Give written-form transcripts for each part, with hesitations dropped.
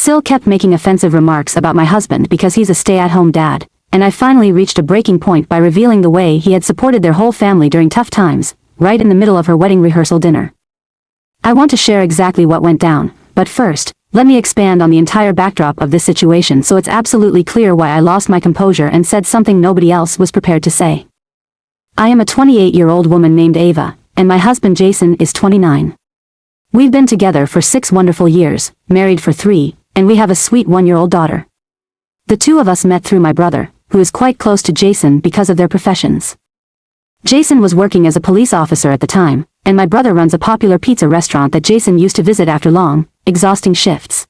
SIL kept making offensive remarks about my husband because he's a stay-at-home dad, and I finally reached a breaking point by revealing the way he had supported their whole family during tough times, right in the middle of her wedding rehearsal dinner. I want to share exactly what went down, but first, let me expand on the entire backdrop of this situation so it's absolutely clear why I lost my composure and said something nobody else was prepared to say. I am a 28-year-old woman named Ava, and my husband Jason is 29. We've been together for 6 wonderful years, married for 3, and we have a sweet 1-year-old daughter. The two of us met through my brother, who is quite close to Jason because of their professions. Jason was working as a police officer at the time, and my brother runs a popular pizza restaurant that Jason used to visit after long, exhausting shifts.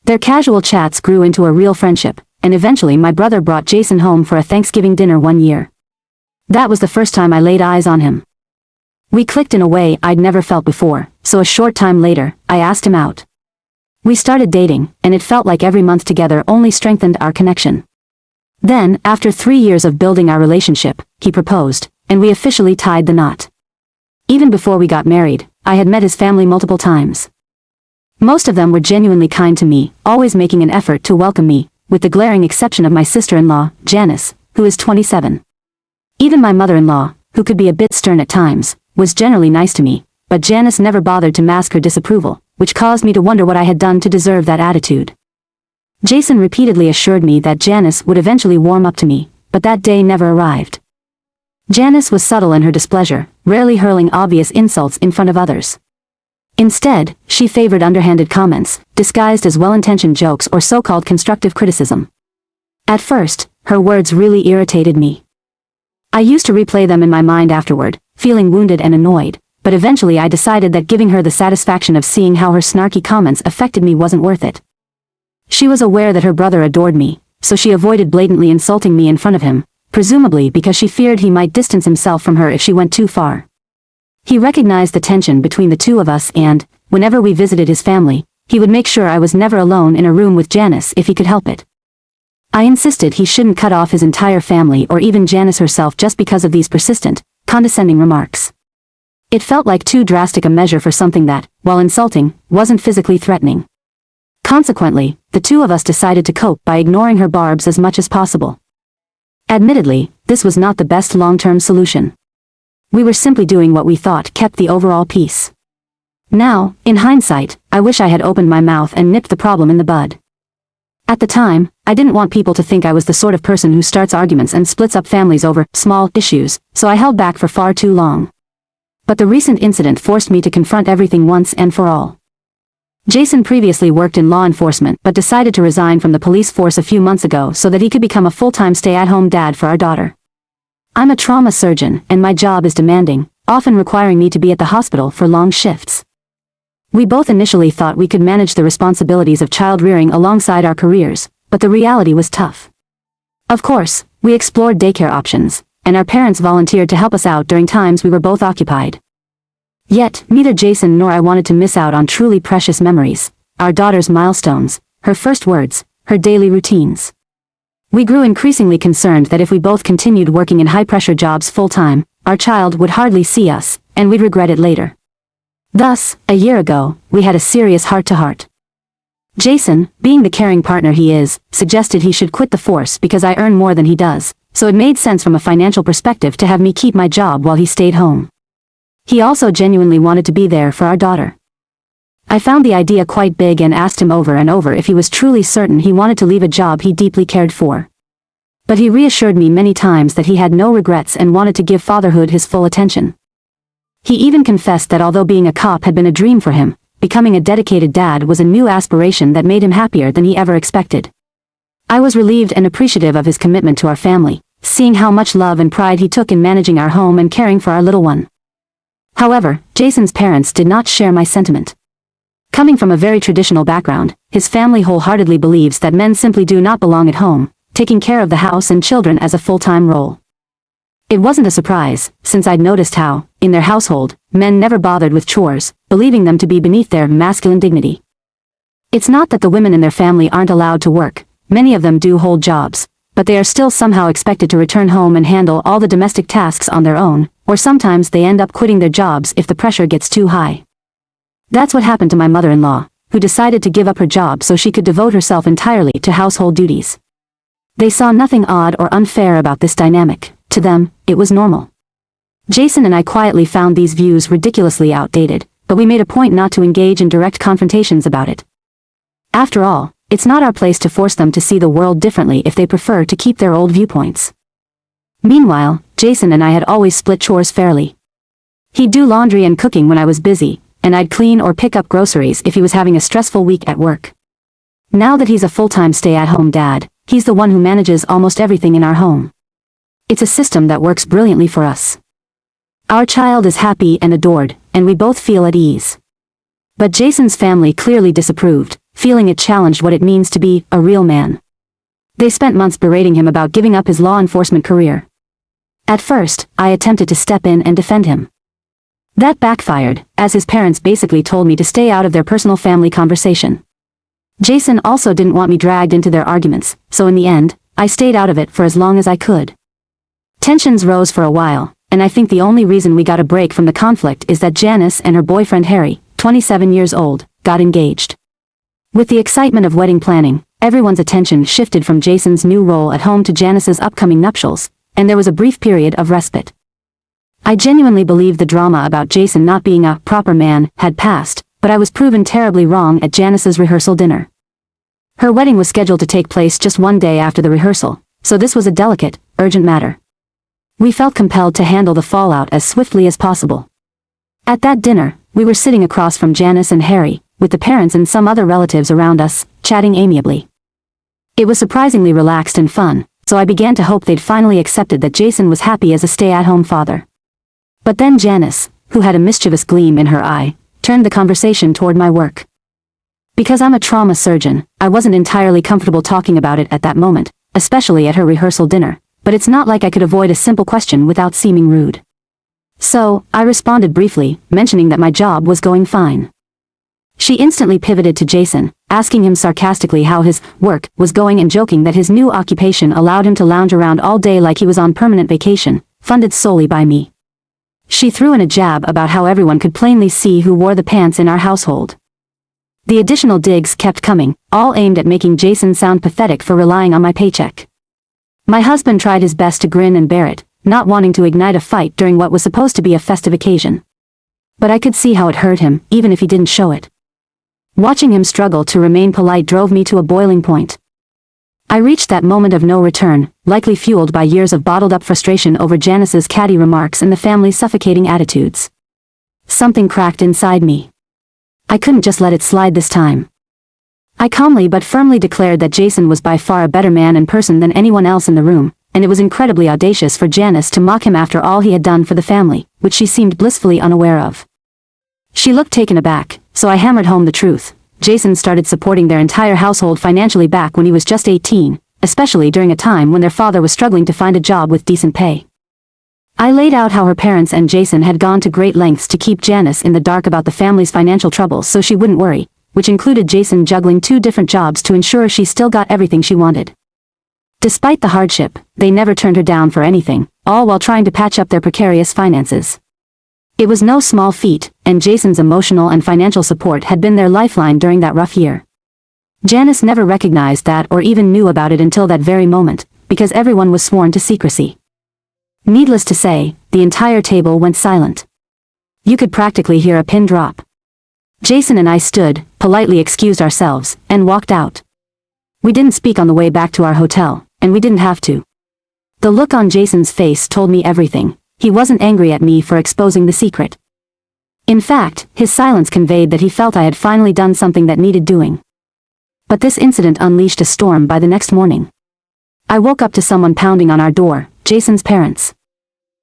Their casual chats grew into a real friendship, and eventually my brother brought Jason home for a Thanksgiving dinner one year. That was the first time I laid eyes on him. We clicked in a way I'd never felt before, so a short time later, I asked him out. We started dating, and it felt like every month together only strengthened our connection. Then, after 3 years of building our relationship, he proposed, and we officially tied the knot. Even before we got married, I had met his family multiple times. Most of them were genuinely kind to me, always making an effort to welcome me, with the glaring exception of my sister-in-law, Janice, who is 27. Even my mother-in-law, who could be a bit stern at times, was generally nice to me, but Janice never bothered to mask her disapproval, which caused me to wonder what I had done to deserve that attitude. Jason repeatedly assured me that Janice would eventually warm up to me, but that day never arrived. Janice was subtle in her displeasure, rarely hurling obvious insults in front of others. Instead, she favored underhanded comments, disguised as well-intentioned jokes or so-called constructive criticism. At first, her words really irritated me. I used to replay them in my mind afterward, feeling wounded and annoyed, but eventually I decided that giving her the satisfaction of seeing how her snarky comments affected me wasn't worth it. She was aware that her brother adored me, so she avoided blatantly insulting me in front of him, presumably because she feared he might distance himself from her if she went too far. He recognized the tension between the two of us and, whenever we visited his family, he would make sure I was never alone in a room with Janice if he could help it. I insisted he shouldn't cut off his entire family or even Janice herself just because of these persistent, condescending remarks. It felt like too drastic a measure for something that, while insulting, wasn't physically threatening. Consequently, the two of us decided to cope by ignoring her barbs as much as possible. Admittedly, this was not the best long-term solution. We were simply doing what we thought kept the overall peace. Now, in hindsight, I wish I had opened my mouth and nipped the problem in the bud. At the time, I didn't want people to think I was the sort of person who starts arguments and splits up families over small issues, so I held back for far too long. But the recent incident forced me to confront everything once and for all. Jason previously worked in law enforcement but decided to resign from the police force a few months ago so that he could become a full-time stay-at-home dad for our daughter. I'm a trauma surgeon, and my job is demanding, often requiring me to be at the hospital for long shifts. We both initially thought we could manage the responsibilities of child-rearing alongside our careers, but the reality was tough. Of course, we explored daycare options, and our parents volunteered to help us out during times we were both occupied. Yet, neither Jason nor I wanted to miss out on truly precious memories, our daughter's milestones, her first words, her daily routines. We grew increasingly concerned that if we both continued working in high-pressure jobs full-time, our child would hardly see us, and we'd regret it later. Thus, a year ago, we had a serious heart-to-heart. Jason, being the caring partner he is, suggested he should quit the force because I earn more than he does, so it made sense from a financial perspective to have me keep my job while he stayed home. He also genuinely wanted to be there for our daughter. I found the idea quite big and asked him over and over if he was truly certain he wanted to leave a job he deeply cared for. But he reassured me many times that he had no regrets and wanted to give fatherhood his full attention. He even confessed that although being a cop had been a dream for him, becoming a dedicated dad was a new aspiration that made him happier than he ever expected. I was relieved and appreciative of his commitment to our family, seeing how much love and pride he took in managing our home and caring for our little one. However, Jason's parents did not share my sentiment. Coming from a very traditional background, his family wholeheartedly believes that men simply do not belong at home, taking care of the house and children as a full-time role. It wasn't a surprise, since I'd noticed how, in their household, men never bothered with chores, believing them to be beneath their masculine dignity. It's not that the women in their family aren't allowed to work, many of them do hold jobs, but they are still somehow expected to return home and handle all the domestic tasks on their own, or sometimes they end up quitting their jobs if the pressure gets too high. That's what happened to my mother-in-law, who decided to give up her job so she could devote herself entirely to household duties. They saw nothing odd or unfair about this dynamic. To them, it was normal. Jason and I quietly found these views ridiculously outdated, but we made a point not to engage in direct confrontations about it. After all, it's not our place to force them to see the world differently if they prefer to keep their old viewpoints. Meanwhile, Jason and I had always split chores fairly. He'd do laundry and cooking when I was busy, and I'd clean or pick up groceries if he was having a stressful week at work. Now that he's a full-time stay-at-home dad, he's the one who manages almost everything in our home. It's a system that works brilliantly for us. Our child is happy and adored, and we both feel at ease. But Jason's family clearly disapproved, feeling it challenged what it means to be a real man. They spent months berating him about giving up his law enforcement career. At first, I attempted to step in and defend him. That backfired, as his parents basically told me to stay out of their personal family conversation. Jason also didn't want me dragged into their arguments, so in the end, I stayed out of it for as long as I could. Tensions rose for a while, and I think the only reason we got a break from the conflict is that Janice and her boyfriend Harry, 27 years old, got engaged. With the excitement of wedding planning, everyone's attention shifted from Jason's new role at home to Janice's upcoming nuptials, and there was a brief period of respite. I genuinely believed the drama about Jason not being a proper man had passed, but I was proven terribly wrong at Janice's rehearsal dinner. Her wedding was scheduled to take place just one day after the rehearsal, so this was a delicate, urgent matter. We felt compelled to handle the fallout as swiftly as possible. At that dinner, we were sitting across from Janice and Harry, with the parents and some other relatives around us, chatting amiably. It was surprisingly relaxed and fun, so I began to hope they'd finally accepted that Jason was happy as a stay-at-home father. But then Janice, who had a mischievous gleam in her eye, turned the conversation toward my work. Because I'm a trauma surgeon, I wasn't entirely comfortable talking about it at that moment, especially at her rehearsal dinner, but it's not like I could avoid a simple question without seeming rude. So, I responded briefly, mentioning that my job was going fine. She instantly pivoted to Jason, asking him sarcastically how his work was going and joking that his new occupation allowed him to lounge around all day like he was on permanent vacation, funded solely by me. She threw in a jab about how everyone could plainly see who wore the pants in our household. The additional digs kept coming, all aimed at making Jason sound pathetic for relying on my paycheck. My husband tried his best to grin and bear it, not wanting to ignite a fight during what was supposed to be a festive occasion. But I could see how it hurt him, even if he didn't show it. Watching him struggle to remain polite drove me to a boiling point. I reached that moment of no return, likely fueled by years of bottled-up frustration over Janice's catty remarks and the family's suffocating attitudes. Something cracked inside me. I couldn't just let it slide this time. I calmly but firmly declared that Jason was by far a better man and person than anyone else in the room, and it was incredibly audacious for Janice to mock him after all he had done for the family, which she seemed blissfully unaware of. She looked taken aback, so I hammered home the truth. Jason started supporting their entire household financially back when he was just 18, especially during a time when their father was struggling to find a job with decent pay. I laid out how her parents and Jason had gone to great lengths to keep Janice in the dark about the family's financial troubles so she wouldn't worry, which included Jason juggling 2 different jobs to ensure she still got everything she wanted. Despite the hardship, they never turned her down for anything, all while trying to patch up their precarious finances. It was no small feat, and Jason's emotional and financial support had been their lifeline during that rough year. Janice never recognized that or even knew about it until that very moment, because everyone was sworn to secrecy. Needless to say, the entire table went silent. You could practically hear a pin drop. Jason and I stood, politely excused ourselves, and walked out. We didn't speak on the way back to our hotel, and we didn't have to. The look on Jason's face told me everything. He wasn't angry at me for exposing the secret. In fact, his silence conveyed that he felt I had finally done something that needed doing. But this incident unleashed a storm by the next morning. I woke up to someone pounding on our door, Jason's parents.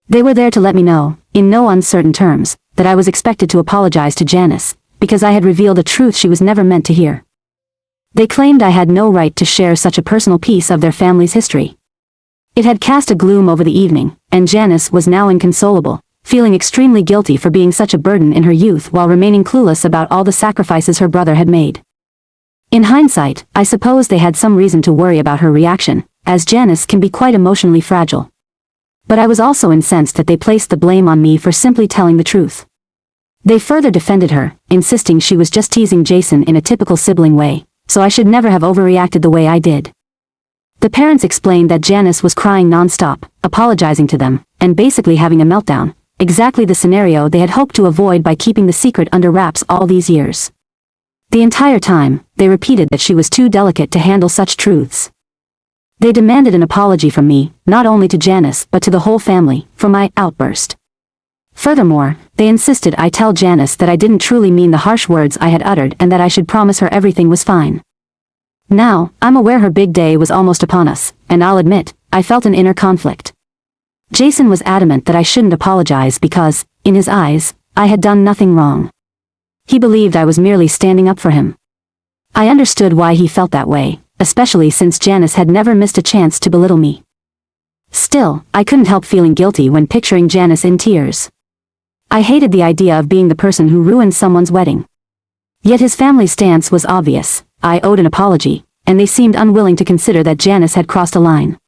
They were there to let me know, in no uncertain terms, that I was expected to apologize to Janice, because I had revealed a truth she was never meant to hear. They claimed I had no right to share such a personal piece of their family's history. It had cast a gloom over the evening, and Janice was now inconsolable, feeling extremely guilty for being such a burden in her youth while remaining clueless about all the sacrifices her brother had made. In hindsight, I suppose they had some reason to worry about her reaction, as Janice can be quite emotionally fragile. But I was also incensed that they placed the blame on me for simply telling the truth. They further defended her, insisting she was just teasing Jason in a typical sibling way, so I should never have overreacted the way I did. The parents explained that Janice was crying non-stop, apologizing to them, and basically having a meltdown, exactly the scenario they had hoped to avoid by keeping the secret under wraps all these years. The entire time, they repeated that she was too delicate to handle such truths. They demanded an apology from me, not only to Janice but to the whole family, for my outburst. Furthermore, they insisted I tell Janice that I didn't truly mean the harsh words I had uttered and that I should promise her everything was fine. Now, I'm aware her big day was almost upon us, and I'll admit, I felt an inner conflict. Jason was adamant that I shouldn't apologize because, in his eyes, I had done nothing wrong. He believed I was merely standing up for him. I understood why he felt that way, especially since Janice had never missed a chance to belittle me. Still, I couldn't help feeling guilty when picturing Janice in tears. I hated the idea of being the person who ruined someone's wedding. Yet his family's stance was obvious. I owed an apology, and they seemed unwilling to consider that Janice had crossed a line.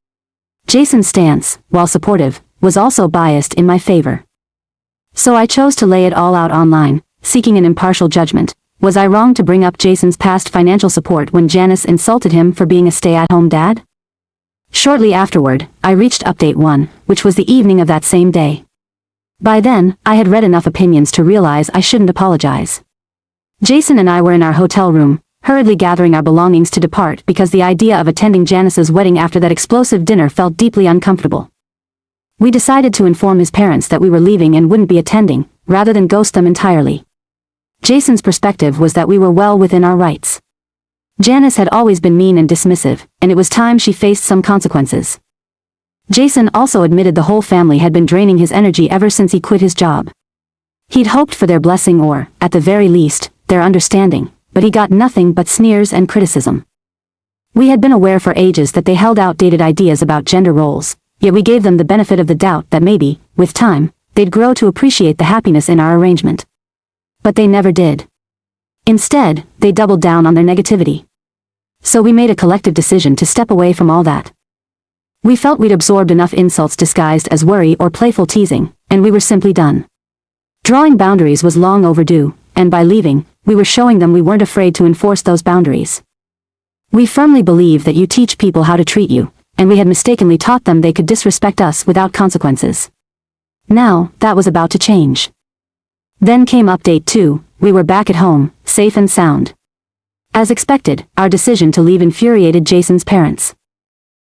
Jason's stance, while supportive, was also biased in my favor. So I chose to lay it all out online, seeking an impartial judgment. Was I wrong to bring up Jason's past financial support when Janice insulted him for being a stay-at-home dad? Shortly afterward, I reached update 1, which was the evening of that same day. By then, I had read enough opinions to realize I shouldn't apologize. Jason and I were in our hotel room, hurriedly gathering our belongings to depart because the idea of attending Janice's wedding after that explosive dinner felt deeply uncomfortable. We decided to inform his parents that we were leaving and wouldn't be attending, rather than ghost them entirely. Jason's perspective was that we were well within our rights. Janice had always been mean and dismissive, and it was time she faced some consequences. Jason also admitted the whole family had been draining his energy ever since he quit his job. He'd hoped for their blessing or, at the very least, their understanding, but he got nothing but sneers and criticism. We had been aware for ages that they held outdated ideas about gender roles, yet we gave them the benefit of the doubt that maybe, with time, they'd grow to appreciate the happiness in our arrangement. But they never did. Instead, they doubled down on their negativity. So we made a collective decision to step away from all that. We felt we'd absorbed enough insults disguised as worry or playful teasing, and we were simply done. Drawing boundaries was long overdue, and by leaving, we were showing them we weren't afraid to enforce those boundaries. We firmly believe that you teach people how to treat you, and we had mistakenly taught them they could disrespect us without consequences. Now, that was about to change. Then came update 2, we were back at home, safe and sound. As expected, our decision to leave infuriated Jason's parents.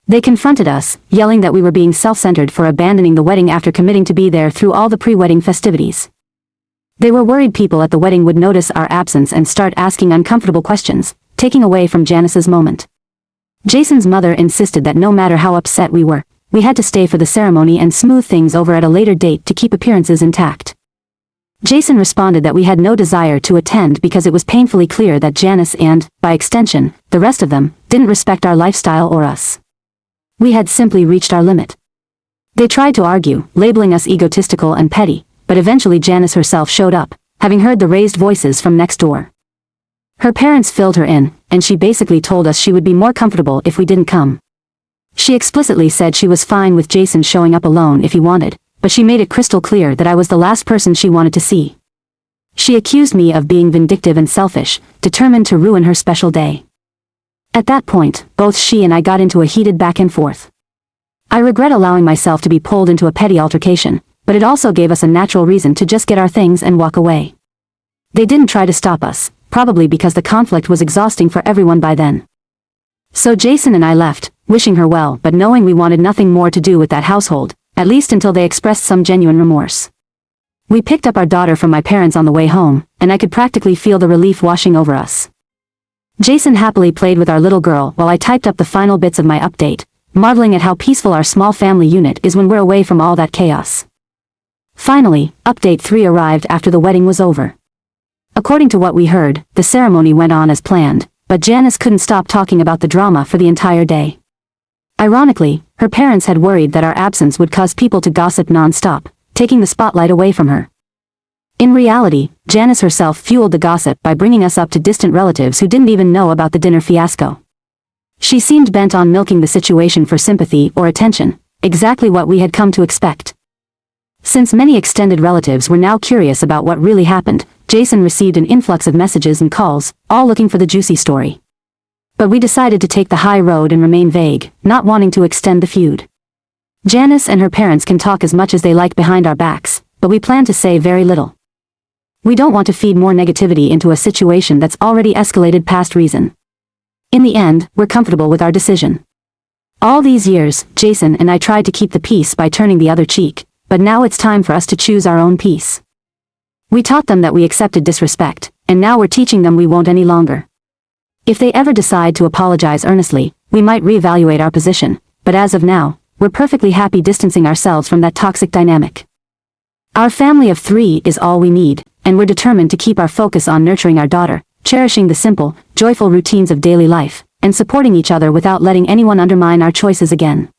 They confronted us, yelling that we were being self-centered for abandoning the wedding after committing to be there through all the pre-wedding festivities. They were worried people at the wedding would notice our absence and start asking uncomfortable questions, taking away from Janice's moment. Jason's mother insisted that no matter how upset we were, we had to stay for the ceremony and smooth things over at a later date to keep appearances intact. Jason responded that we had no desire to attend because it was painfully clear that Janice and, by extension, the rest of them, didn't respect our lifestyle or us. We had simply reached our limit. They tried to argue, labeling us egotistical and petty, but eventually Janice herself showed up, having heard the raised voices from next door. Her parents filled her in, and she basically told us she would be more comfortable if we didn't come. She explicitly said she was fine with Jason showing up alone if he wanted, but she made it crystal clear that I was the last person she wanted to see. She accused me of being vindictive and selfish, determined to ruin her special day. At that point, both she and I got into a heated back and forth. I regret allowing myself to be pulled into a petty altercation, but it also gave us a natural reason to just get our things and walk away. They didn't try to stop us, probably because the conflict was exhausting for everyone by then. So Jason and I left, wishing her well but knowing we wanted nothing more to do with that household, at least until they expressed some genuine remorse. We picked up our daughter from my parents on the way home, and I could practically feel the relief washing over us. Jason happily played with our little girl while I typed up the final bits of my update, marveling at how peaceful our small family unit is when we're away from all that chaos. Finally, update 3 arrived after the wedding was over. According to what we heard, the ceremony went on as planned, but Janice couldn't stop talking about the drama for the entire day. Ironically, her parents had worried that our absence would cause people to gossip non-stop, taking the spotlight away from her. In reality, Janice herself fueled the gossip by bringing us up to distant relatives who didn't even know about the dinner fiasco. She seemed bent on milking the situation for sympathy or attention, exactly what we had come to expect. Since many extended relatives were now curious about what really happened, Jason received an influx of messages and calls, all looking for the juicy story. But we decided to take the high road and remain vague, not wanting to extend the feud. Janice and her parents can talk as much as they like behind our backs, but we plan to say very little. We don't want to feed more negativity into a situation that's already escalated past reason. In the end, we're comfortable with our decision. All these years, Jason and I tried to keep the peace by turning the other cheek, but now it's time for us to choose our own peace. We taught them that we accepted disrespect, and now we're teaching them we won't any longer. If they ever decide to apologize earnestly, we might reevaluate our position, but as of now, we're perfectly happy distancing ourselves from that toxic dynamic. Our family of 3 is all we need, and we're determined to keep our focus on nurturing our daughter, cherishing the simple, joyful routines of daily life, and supporting each other without letting anyone undermine our choices again.